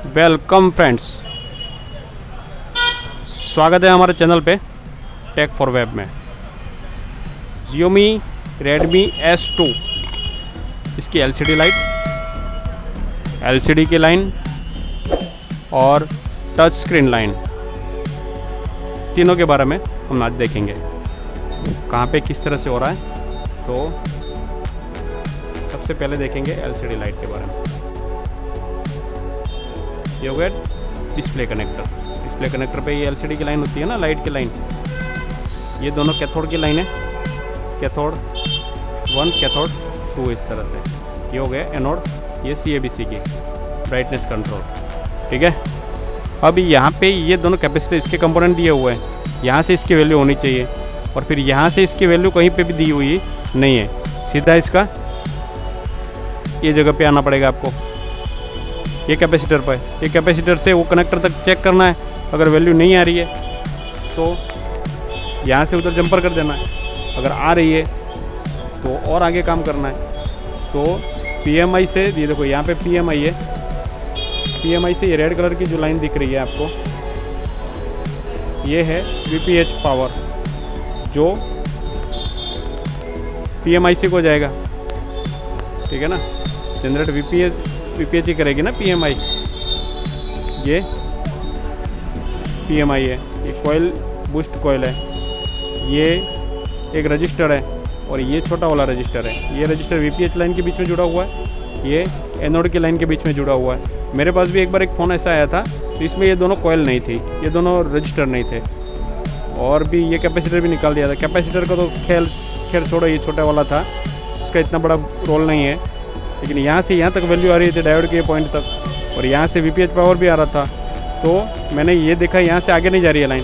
Welcome friends, स्वागत है हमारे चैनल पे टेक फॉर वेब में। Xiaomi Redmi S2 इसकी LCD लाइट, LCD की लाइन और टच स्क्रीन लाइन, तीनों के बारे में हम आज देखेंगे कहाँ पे किस तरह से हो रहा है। तो सबसे पहले देखेंगे LCD लाइट के बारे में। ये हो गया डिस्प्ले कनेक्टर। डिस्प्ले कनेक्टर पे ये LCD की लाइन होती है ना, लाइट की लाइन। ये दोनों कैथोड की लाइन है, कैथोड 1 कैथोड 2 इस तरह से। ये हो गया एनोड, ये CABC की ब्राइटनेस कंट्रोल। ठीक है, अब यहाँ पे ये दोनों कैपेसिटर इसके कंपोनेंट दिए हुए हैं। यहाँ से इसकी वैल्यू होनी चाहिए और फिर यहाँ से इसकी वैल्यू कहीं पे भी दी हुई नहीं है, सीधा इसका ये जगह पे आना पड़ेगा आपको, ये कैपेसिटर पर। ये कैपेसिटर से वो कनेक्टर तक चेक करना है। अगर वैल्यू नहीं आ रही है तो यहाँ से उधर जंपर कर देना है। अगर आ रही है तो और आगे काम करना है। तो PMI से, ये देखो यहाँ पे PMI है, PMI से ये रेड कलर की जो लाइन दिख रही है आपको, ये है VPH पावर, जो PMIC को जाएगा। ठीक है ना, जनरेट VPH ही करेगी ना PMI। ये PMI है, ये कॉइल बूस्ट कॉइल है, ये एक रजिस्टर है और ये छोटा वाला रजिस्टर है। ये रजिस्टर VPH लाइन के बीच में जुड़ा हुआ है, ये एनोड की लाइन के बीच में जुड़ा हुआ है। मेरे पास भी एक बार एक फ़ोन ऐसा आया था तो इसमें ये दोनों कॉइल नहीं थी, ये दोनों रजिस्टर नहीं थे। और भी ये कैपेसिटर भी निकाल दिया था। कैपेसिटर का तो खैर छोड़ो, ये छोटा वाला था, उसका इतना बड़ा रोल नहीं है। लेकिन यहाँ से यहाँ तक वैल्यू आ रही थी डायोड के पॉइंट तक, और यहाँ से VPH पावर भी आ रहा था। तो मैंने ये देखा यहाँ से आगे नहीं जा रही है लाइन,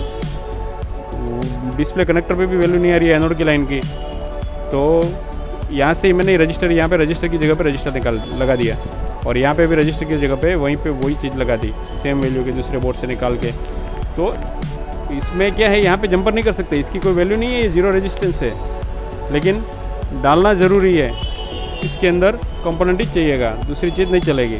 डिस्प्ले कनेक्टर पे भी वैल्यू नहीं आ रही है एनोड की लाइन की। तो यहाँ से मैंने रजिस्टर, यहाँ पे रजिस्टर की जगह पे रजिस्टर लगा दिया, और यहाँ पे भी रजिस्टर की जगह पे वहीं पे वही चीज़ लगा दी, सेम वैल्यू के दूसरे बोर्ड से निकाल के। तो इसमें क्या है, यहाँ पे जंपर नहीं कर सकते, इसकी कोई वैल्यू नहीं है, ये जीरो रेजिस्टेंस है। लेकिन डालना ज़रूरी है, इसके अंदर कंपोनेंट ही चाहिएगा, दूसरी चीज़ नहीं चलेगी।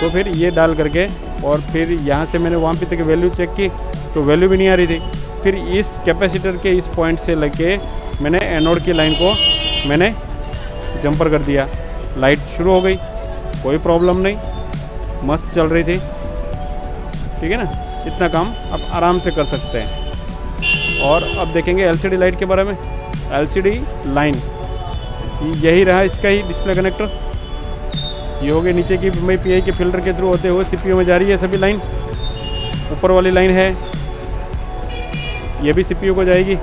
तो फिर ये डाल करके, और फिर यहाँ से मैंने वहाँ पे तक वैल्यू चेक की तो वैल्यू भी नहीं आ रही थी। फिर इस कैपेसिटर के इस पॉइंट से लेके मैंने एनोड की लाइन को मैंने जंपर कर दिया, लाइट शुरू हो गई, कोई प्रॉब्लम नहीं, मस्त चल रही थी। ठीक है ना, इतना काम आप आराम से कर सकते हैं। और अब देखेंगे LCD लाइट के बारे में। LCD लाइन यही रहा इसका ही डिस्प्ले कनेक्टर। ये हो गई नीचे की PI के फिल्टर के थ्रू होते हुए CPU में जा रही है सभी लाइन। ऊपर वाली लाइन है, ये भी CPU को जाएगी।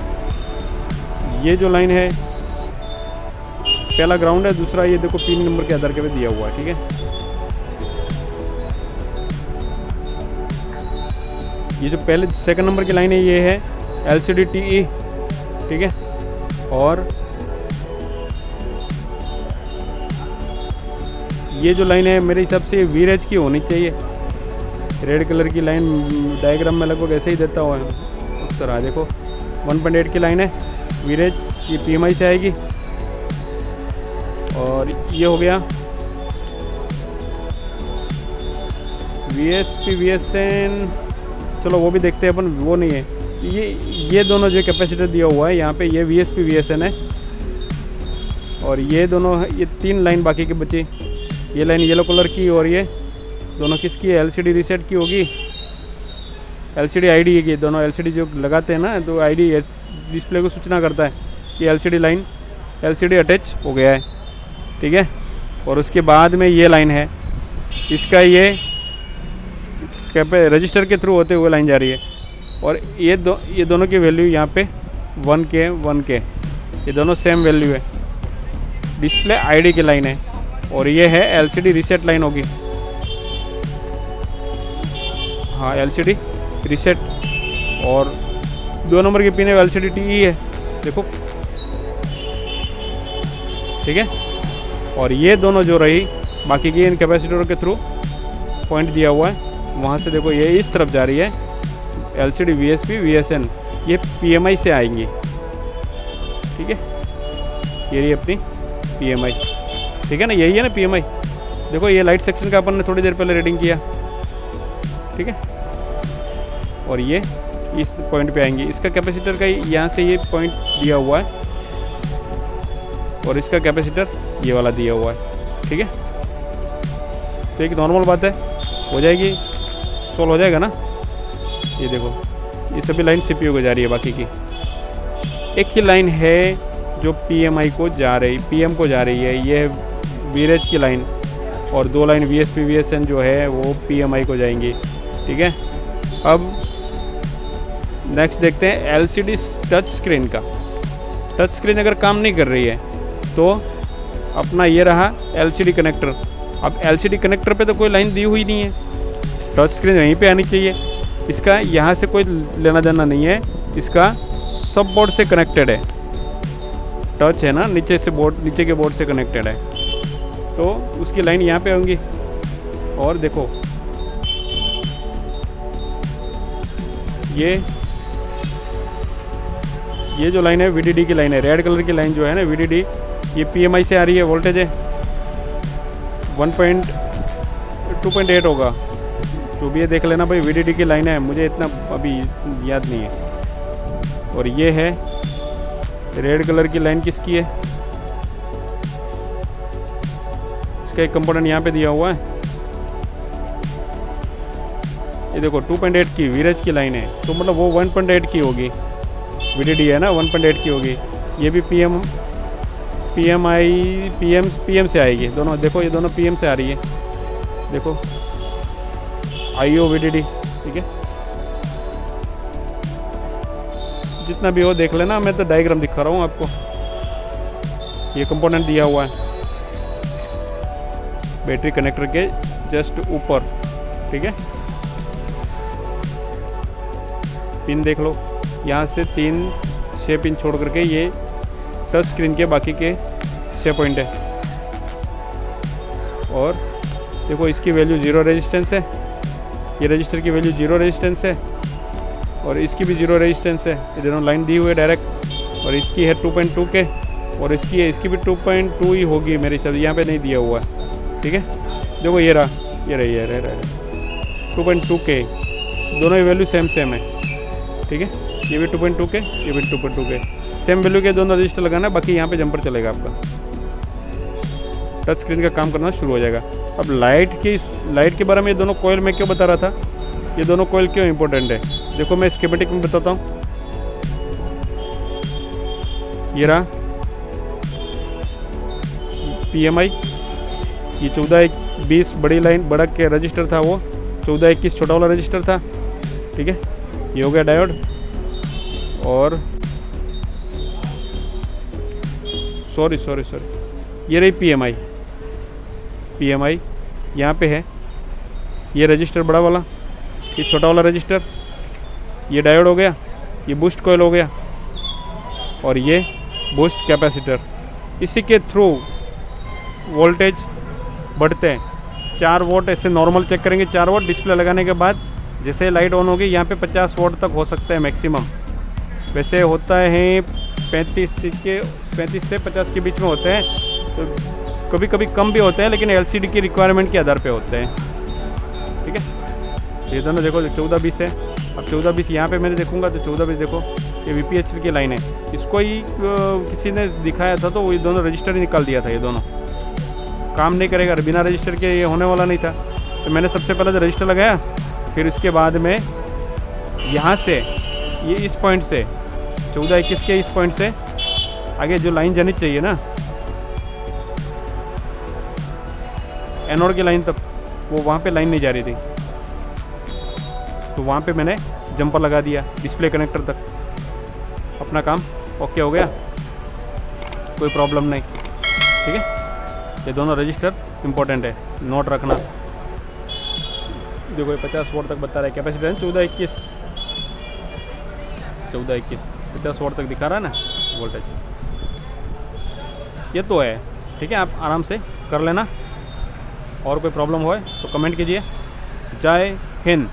ये जो लाइन है, पहला ग्राउंड है, दूसरा ये देखो 3 नंबर के आधार के पे दिया हुआ है। ठीक है, ये जो पहले सेकंड नंबर की लाइन है, ये है LCD TE। ठीक है, और ये जो लाइन है मेरे हिसाब से VREG की होनी चाहिए। रेड कलर की लाइन डायग्राम में लगभग ऐसे ही देता हुआ है अक्सर। आ देखो 1.8 की लाइन है VREG, ये PMI से आएगी। और ये हो गया VSP VSN, चलो वो भी देखते हैं अपन, वो नहीं है। ये दोनों जो कैपेसिटर दिया हुआ है यहाँ पे, ये VSP VSN है। और ये दोनों, ये 3 लाइन बाकी की बची। ये लाइन येलो कलर की, और ये दोनों किसकी है, LCD रीसेट की होगी, LCD ID की। दोनों LCD जो लगाते हैं ना, तो ID डिस्प्ले को सूचना करता है कि LCD लाइन, LCD अटैच हो गया है। ठीक है, और उसके बाद में ये लाइन है, इसका ये रजिस्टर के थ्रू होते हुए लाइन जा रही है। और ये दोनों की वैल्यू यहाँ पे 1K, ये दोनों सेम वैल्यू है। डिस्प्ले ID की लाइन है, और ये है LCD रीसेट लाइन होगी। हाँ, LCD रीसेट। और 2 नंबर की पिन है LCD TE है, देखो। ठीक है, और ये दोनों जो रही बाकी की इन कैपेसिटरों के थ्रू पॉइंट दिया हुआ है, वहाँ से देखो ये इस तरफ जा रही है LCD VSP VSN, ये PMI से आएंगी। ठीक है, ये रही अपनी PMI। ठीक है ना, यही है ना PMI। देखो ये लाइट सेक्शन का अपन ने थोड़ी देर पहले रीडिंग किया, ठीक है। और ये इस पॉइंट पे आएंगे। इसका कैपेसिटर का यहाँ से ये पॉइंट दिया हुआ है और इसका कैपेसिटर ये वाला दिया हुआ है, ठीक है। तो एक नॉर्मल बात है, हो जाएगी, सोल्व हो जाएगा ना। ये देखो ये सभी लाइन सीपीयू को जा रही है, बाकी की एक ही लाइन है जो पीएमआई को जा रही, पीएम को जा रही है, ये है वीरेज की लाइन, और 2 लाइन वीएसपी वीएसएन जो है वो पीएमआई को जाएंगी, ठीक है। अब नेक्स्ट देखते हैं एलसीडी टच स्क्रीन का। टच स्क्रीन अगर काम नहीं कर रही है तो अपना ये रहा एलसीडी कनेक्टर। अब एलसीडी कनेक्टर पे तो कोई लाइन दी हुई नहीं है, टच स्क्रीन यहीं पे आनी चाहिए। इसका यहाँ से कोई लेना देना नहीं है, इसका सब बोर्ड से कनेक्टेड है। टच है ना, नीचे से बोर्ड, नीचे के बोर्ड से कनेक्टेड है, तो उसकी लाइन यहाँ पे होंगी। और देखो ये जो लाइन है वीडीडी की लाइन है, रेड कलर की लाइन जो है ना वीडीडी, ये पीएमआई से आ रही है। वोल्टेज है 2.8 होगा, जो भी ये देख लेना भाई, वीडीडी की लाइन है, मुझे इतना अभी याद नहीं है। और ये है रेड कलर की लाइन, किसकी है, इसका एक कंपोनेंट यहाँ पे दिया हुआ है, ये देखो 2.8 की वीरेज की लाइन है, तो मतलब वो 1.8 की होगी, वीडीडी है ना 1.8 की होगी। ये भी पीएम से आएगी, दोनों देखो, ये दोनों पीएम से आ रही है, देखो आईओ वीडीडी, ठीक है। जितना भी हो देख लेना, मैं तो डायग्राम दिखा रहा हूँ आपको। ये कंपोनेंट दिया हुआ है बैटरी कनेक्टर के जस्ट ऊपर, ठीक है। पिन देख लो, यहाँ से 6 पिन छोड़ करके ये टच स्क्रीन के बाकी के 6 पॉइंट है। और देखो इसकी वैल्यू 0 रेजिस्टेंस है, ये रजिस्टर की वैल्यू 0 रेजिस्टेंस है, और इसकी भी 0 रेजिस्टेंस है। ये दोनों लाइन दी हुई है डायरेक्ट, और इसकी है 2.2 के, और इसकी है, इसकी भी 2.2 ही होगी मेरे हिसाब से, यहाँ पे नहीं दिया हुआ है, ठीक है। देखो ये रहा, ये रही है 2.2 के, दोनों की वैल्यू सेम है, ठीक है। ये भी 2.2 के, ये भी 2.2 के, सेम वैल्यू के दोनों रजिस्टर लगाना, बाकी यहाँ पे जंपर चलेगा आपका, टच स्क्रीन का काम करना शुरू हो जाएगा। अब लाइट के बारे में ये दोनों कॉइल मैं क्यों बता रहा था, ये दोनों कॉइल क्यों इंपॉर्टेंट है, देखो मैं स्कीमेटिक में बताता हूँ। ये रहा पीएमआई, ये 14-20 बड़ी लाइन, बड़ा के रजिस्टर था, वो 14-21 छोटा वाला रजिस्टर था, ठीक है। ये हो गया डायोड, और सॉरी ये रही पीएमआई यहाँ पे है, ये रजिस्टर बड़ा वाला, ये छोटा वाला रजिस्टर, ये डायोड हो गया, ये बूस्ट कॉइल हो गया, और ये बूस्ट कैपेसिटर। इसी के थ्रू वोल्टेज बढ़ते हैं। 4 वोल्ट ऐसे नॉर्मल चेक करेंगे, 4 वोल्ट डिस्प्ले लगाने के बाद जैसे लाइट ऑन होगी यहाँ पे 50 वोल्ट तक हो सकता है मैक्सिमम, वैसे होता है 35 से 50 के बीच में होते हैं, तो कभी कभी कम भी होते हैं, लेकिन एलसीडी की रिक्वायरमेंट के आधार पे होते हैं, ठीक है। ये दोनों देखो 14-20 है, अब 14-20 यहाँ पे मैंने देखूंगा तो 14-20 देखो, ये वीपीएच की लाइन है, इसको ही किसी ने दिखाया था तो ये दोनों रजिस्टर ही निकाल दिया था, ये दोनों काम नहीं करेगा, बिना रजिस्टर के ये होने वाला नहीं था। तो मैंने सबसे पहले तो रजिस्टर लगाया, फिर उसके बाद में यहाँ से ये इस पॉइंट से 14-21 के इस पॉइंट से आगे जो लाइन जानी चाहिए ना एनोड की लाइन तक, वो वहाँ पे लाइन नहीं जा रही थी, तो वहाँ पे मैंने जंपर लगा दिया डिस्प्ले कनेक्टर तक, अपना काम ओके हो गया, कोई प्रॉब्लम नहीं, ठीक है। ये दोनों रजिस्टर इंपॉर्टेंट है, नोट रखना। देखो ये 50 वोल्ट तक बता रहा है, कैपेसिटर 14-21 50 वोल्ट तक दिखा रहा है ना वोल्टेज, ये तो है, ठीक है। आप आराम से कर लेना, और कोई प्रॉब्लम हो तो कमेंट कीजिए। जय हिंद।